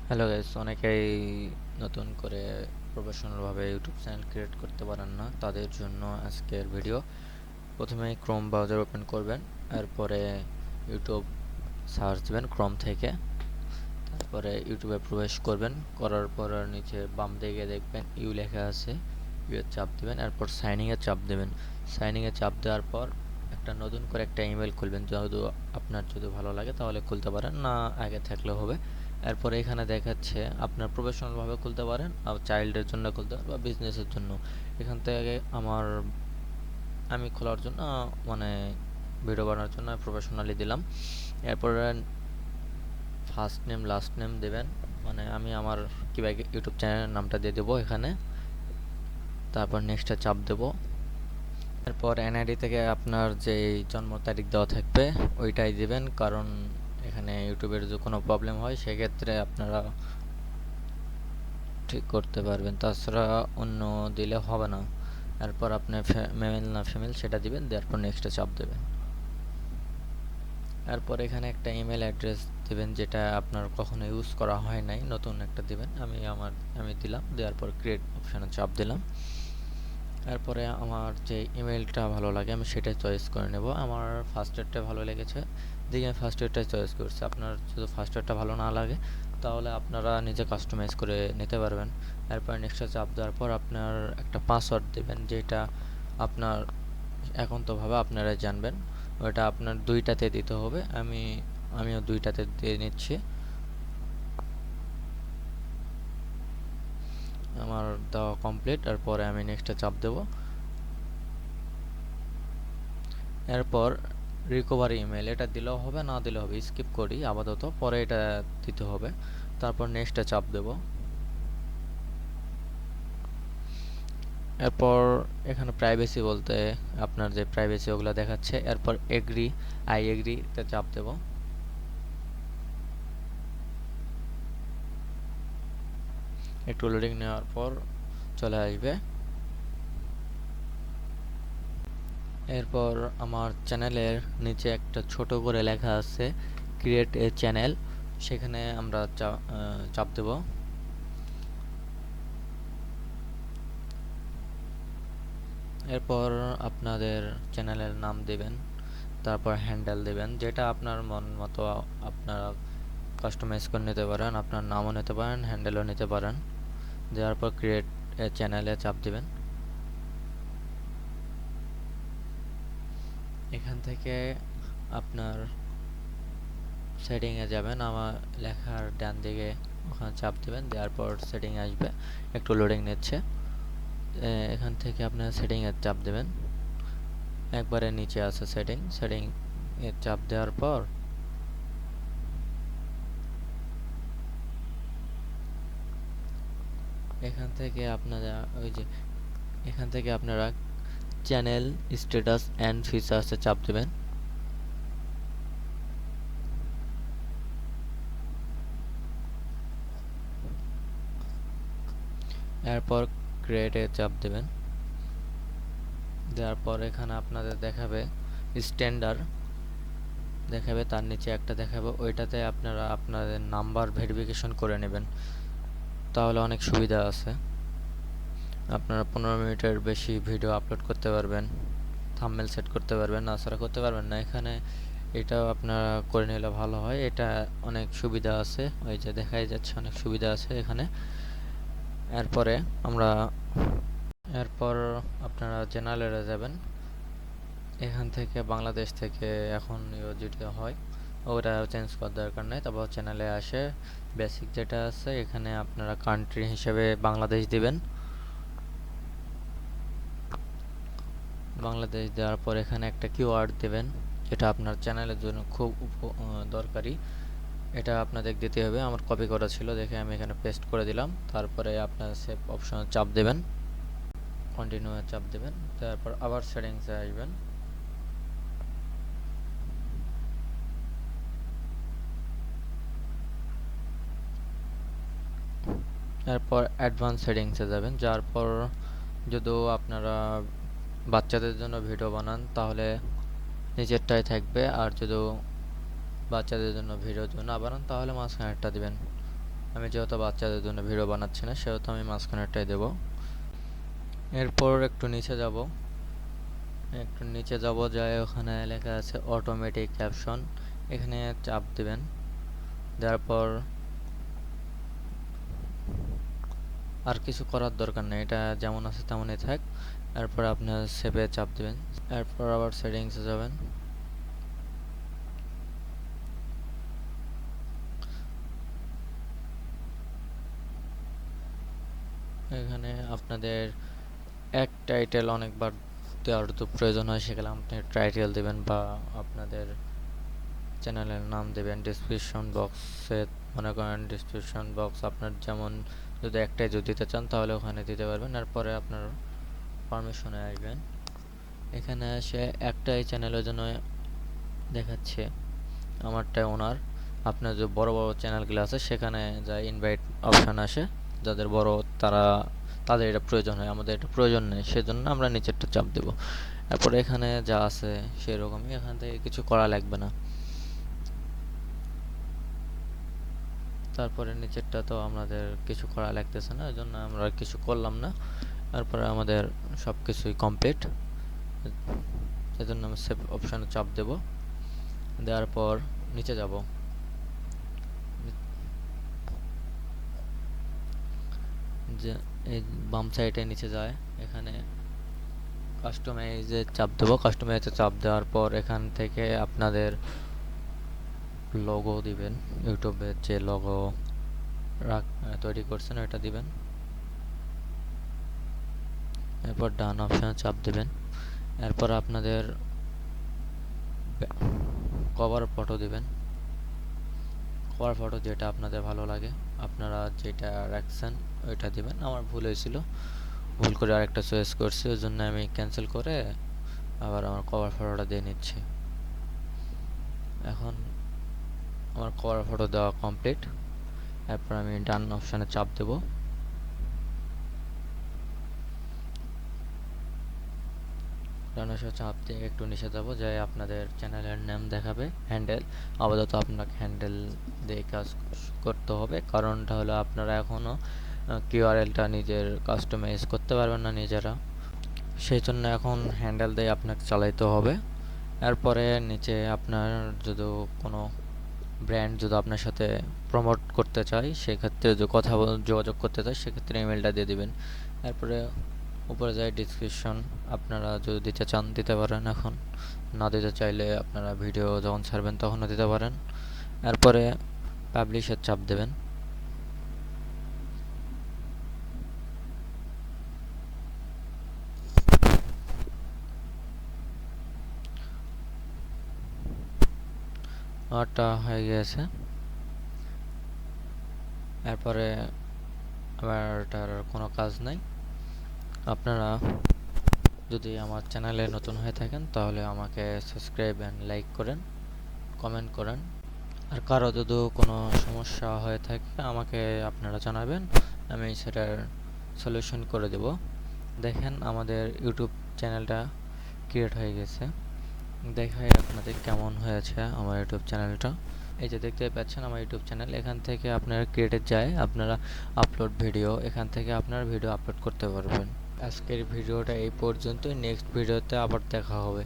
Hello guys, অনেকেই নতুন করে প্রফেশনালভাবে ইউটিউব চ্যানেল ক্রিয়েট করতে পারেন না। তাদের জন্য আজকের ভিডিও। প্রথমেই ক্রোম ব্রাউজার ওপেন করবেন, এরপরে ইউটিউব সার্চ দিবেন ক্রোম থেকে। তারপরে ইউটিউবে প্রবেশ করবেন, করার পর নিচে বাম দিকে দেখবেন ইউ লেখা আছে, ইউ চাপ দিবেন। এরপর সাইনিংয়ে চাপ দেবেন। সাইনিংয়ে চাপ দেওয়ার পর নতুন করে একটা ইমেল খুলবেন। আপনার যদি ভালো লাগে তাহলে খুলতে পারেন, না আগে থাকলেও হবে। এরপর এখানে দেখাচ্ছে আপনার প্রফেশনালভাবে খুলতে পারেন, আর চাইল্ডের জন্য খুলতে পারেন বা বিজনেসের জন্য। এখান থেকে আমি খোলার জন্য মানে ভিডিও বানানোর জন্য প্রফেশনালি দিলাম। এরপর ফার্স্ট নেম লাস্ট নেম দেবেন, মানে আমি আমার কীভাবে ইউটিউব চ্যানেলের নামটা দিয়ে দেবো এখানে। তারপর নেক্সটে চাপ দেবো। এরপর এনআইডি থেকে আপনার যে জন্ম তারিখ দেওয়া থাকবে ওইটাই দিবেন, কারণ এখানে ইউটিউবের যদি কোনো প্রবলেম হয় সেক্ষেত্রে আপনারা ঠিক করতে পারবেন, তাছাড়া অন্য দিলে হবে না। এরপর আপনি মেল না ফিমেল সেটা দিবেন, দেওয়ার পর নেক্সটে চাপ দেবেন। এরপর এখানে একটা ইমেল অ্যাড্রেস দেবেন যেটা আপনার কখনো ইউজ করা হয় নাই, নতুন একটা দিবেন। আমি দিলাম, দেওয়ার পর ক্রিয়েট অপশানে চাপ দিলাম। এরপরে আমার যে ইমেলটা ভালো লাগে আমি সেটাই চয়েস করে নেব। আমার ফার্স্টেরটা ভালো লেগেছে দেখে আমি ফার্স্টেরটাই চয়েস করছি। আপনার যদি ফার্স্টেরটা ভালো না লাগে তাহলে আপনারা নিজে কাস্টমাইজ করে নিতে পারবেন। এরপর নেক্সটে চাপ দেওয়ার পর আপনার একটা পাসওয়ার্ড দেবেন, যেটা আপনার একান্তভাবে আপনারা জানবেন। ওটা আপনার দুইটাতে দিতে হবে। আমিও দুইটাতে দিয়ে নিচ্ছি। আমার দেওয়া কমপ্লিট। এরপরে আমি নেক্সটে চাপ দেব। এরপর রিকভারি ইমেল এটা দিলেও হবে, না দিলেও হবে, স্কিপ করি আপাতত, পরে এটা দিতে হবে। তারপর নেক্সটে চাপ দেব। এরপর এখানে প্রাইভেসি বলতে আপনার যে প্রাইভেসি ওগুলো দেখাচ্ছে। এরপর আই এগ্রি তে চাপ দেব। একটু লোডিং নেওয়ার পর চলে আসবে। এরপর আমার চ্যানেলের নিচে একটা ছোট করে লেখা আছে ক্রিয়েট এ চ্যানেল, সেখানে আমরা চাপ দেব। এরপর আপনাদের চ্যানেলের নাম দেবেন, তারপর হ্যান্ডেল দেবেন, যেটা আপনার মন মতো আপনারা কাস্টমাইজ করে নিতে পারেন। আপনার নামও নিতে পারেন, হ্যান্ডেলও নিতে পারেন। দেওয়ার পর ক্রিয়েট এ চ্যানেলে চাপ দিবেন। এখান থেকে আপনার সেটিংয়ে যাবেন, আমার লেখার ডান দিকে ওখানে চাপ দেবেন, দেওয়ার পর সেটিং আসবে। একটু লোডিং নিচ্ছে। এখান থেকে আপনার সেটিংয়ে চাপ দেবেন। একবারে নিচে আছে সেটিং এ চাপ দেওয়ার পর এখান থেকে আপনারা চ্যানেল স্ট্যাটাস অ্যান্ড ফিচার্সে চাপ দেবেন। এরপর ক্রিয়েটে চাপ দেবেন। দেওয়ার পর এখানে আপনাদের দেখাবে স্ট্যান্ডার্ড দেখাবে, তার নিচে একটা দেখাবে, ওইটাতে আপনারা আপনাদের নাম্বার ভেরিফিকেশন করে নেবেন, তাহলে অনেক সুবিধা আছে। আপনারা 15 মিনিটের বেশি ভিডিও আপলোড করতে পারবেন, থাম্বনেল সেট করতে পারবেন, তাছাড়া করতে পারবেন না এখানে। এটাও আপনারা করে নিলে ভালো হয়, এটা অনেক সুবিধা আছে, ওই যে দেখাই যাচ্ছে অনেক সুবিধা আছে এখানে। এরপরে আমরা এরপর আপনারা জেনারেলে যাবেন। এখান থেকে বাংলাদেশ থেকে এখন যেটা হয় ওটা চেঞ্জ করার দরকার নেই। তারপর চ্যানেলে আসে বেসিক যেটা আছে, এখানে আপনারা কান্ট্রি হিসেবে বাংলাদেশ দিবেন। বাংলাদেশ দেওয়ার পর এখানে একটা কিওয়ার্ড দেবেন, যেটা আপনার চ্যানেলের জন্য খুব দরকারি। এটা আপনাদের দিতে হবে। আমার কপি করা ছিল দেখে আমি এখানে পেস্ট করে দিলাম। তারপরে আপনার সেভ অপশনে চাপ দেবেন, কন্টিনিউ চাপ দেবেন। তারপর আবার সেটিংসে আসবেন। এরপর অ্যাডভান্স সেটিংসে যাবেন, যার পর যদি আপনারা বাচ্চাদের জন্য ভিডিও বানান তাহলে নিচেরটাই থাকবে, আর যদি বাচ্চাদের জন্য ভিডিও যদি না বানান তাহলে মাঝখানেরটা দিবেন। আমি যেহেতু বাচ্চাদের জন্য ভিডিও বানাচ্ছি না, সেহেতু আমি মাঝখানেরটাই দেব। এরপর একটু নিচে যাব, যাই ওখানে লেখা আছে অটোমেটিক ক্যাপশন, এখানে চাপ দিবেন। দেওয়ার পর আর কিছু করার দরকার নেই, এটা যেমন আছে তেমনই থাক। এরপর আপনার সেভে চাপ দিবেন। এরপর আবার সেটিংসে যাবেন। এখানে আপনাদের এক টাইটেল অনেকবার দেওয়ার তো প্রয়োজন হয়, সেখানে আপনি টাইটেল দেবেন বা আপনাদের চ্যানেলের নাম দেবেন। ডিসক্রিপশন বক্সে মনে করেন ডিসক্রিপশন বক্স আপনার যেমন যদি একটাই যদি দিতে চান তাহলে ওখানে দিতে পারবেন। এরপরে আপনার পারমিশনে আসবেন। এখানে এসে একটাই চ্যানেলের জন্য দেখাচ্ছে, আমারটাই ওনার। আপনার যে বড় বড় চ্যানেলগুলো আছে সেখানে যা ইনভাইট অপশান আসে, যাদের বড় তাদের এটা প্রয়োজন হয়, আমাদের এটা প্রয়োজন নেই, সেজন্য আমরা নিচেরটা চাপ দেব। এরপর এখানে যা আছে সেরকমই, এখান থেকে কিছু করা লাগবে না। তারপরে নিচেরটা তো আমাদের কিছু করা লাগতেছে না, ওই জন্য আমরা কিছু করলাম না। তারপরে আমাদের সব কিছুই কমপ্লিট, এজন্য আমি সেভ অপশানে চাপ দেব। দেওয়ার পর নিচে যাব। যে এই বাম সাইডে নিচে যায়, এখানে কাস্টমাইজে চাপ দেবো। কাস্টমাইজে চাপ দেওয়ার পর এখান থেকে আপনাদের লোগো দিবেন, ইউটিউবের যে লোগো তৈরি করছেন ওটা দিবেন। এরপর ডান অপশানে চাপ দিবেন। এরপর আপনাদের কভার ফটো দিবেন। কভার ফটো যেটা আপনাদের ভালো লাগে, আপনারা যেটা রাখছেন ওইটা দিবেন। আমার ভুল হয়েছিল, ভুল করে আরেকটা চয়েস করছি, ওই জন্য আমি ক্যান্সেল করে আবার আমার কভার ফটোটা দিয়ে নিচ্ছি। এখন আমার কভার ফটো দেওয়া কমপ্লিট। এরপর আমি ডান অপশানে চাপ দেব। ডান অপশানে চাপ দিয়ে একটু নিচে যাবো, যাই আপনাদের চ্যানেলের নাম দেখাবে, হ্যান্ডেল। আপাতত আপনাকে হ্যান্ডেল দিয়ে কাজ করতে হবে, কারণটা হলো আপনারা এখনও কিউআরএলটা নিজের কাস্টমাইজ করতে পারবেন না নিজেরা, সেই জন্য এখন হ্যান্ডেল দিয়ে আপনাকে চালাইতে হবে। এরপরে নিচে আপনার যদি কোনো ব্র্যান্ড যদি আপনার সাথে প্রমোট করতে চায়, সেক্ষেত্রে যদি যোগাযোগ করতে চায়, সেক্ষেত্রে ইমেলটা দিয়ে দিবেন। এরপরে উপরে যায় ডিসক্রিপশন, আপনারা যদি দিতে চান দিতে পারেন, এখন না দিতে চাইলে আপনারা ভিডিও যখন ছাড়বেন তখনও দিতে পারেন। এরপরে পাবলিশের চাপ দেবেন। আমারটা হয়ে গিয়েছে। এরপরে আমার এটার কোনো কাজ নাই। আপনারা যদি আমার চ্যানেলে নতুন হয়ে থাকেন তাহলে আমাকে সাবস্ক্রাইব অ্যান্ড লাইক করেন, কমেন্ট করেন। আর কারো যদি কোনো সমস্যা হয়ে থাকে আমাকে আপনারা জানাবেন, আমি সেটার সলিউশন করে দেব। দেখেন আমাদের ইউটিউব চ্যানেলটা ক্রিয়েট হয়ে গেছে। দেখাই আপনাদের কেমন হয়েছে আমার ইউটিউব চ্যানেলটা। এই যে দেখতে পাচ্ছেন আমার ইউটিউব চ্যানেল, এখান থেকে আপনারা ক্রিয়েটে যায় আপনারা আপলোড ভিডিও, এখান থেকে আপনারা ভিডিও আপলোড করতে পারবেন। আজকের ভিডিওটা এই পর্যন্তই, নেক্সট ভিডিওতে আবার দেখা হবে।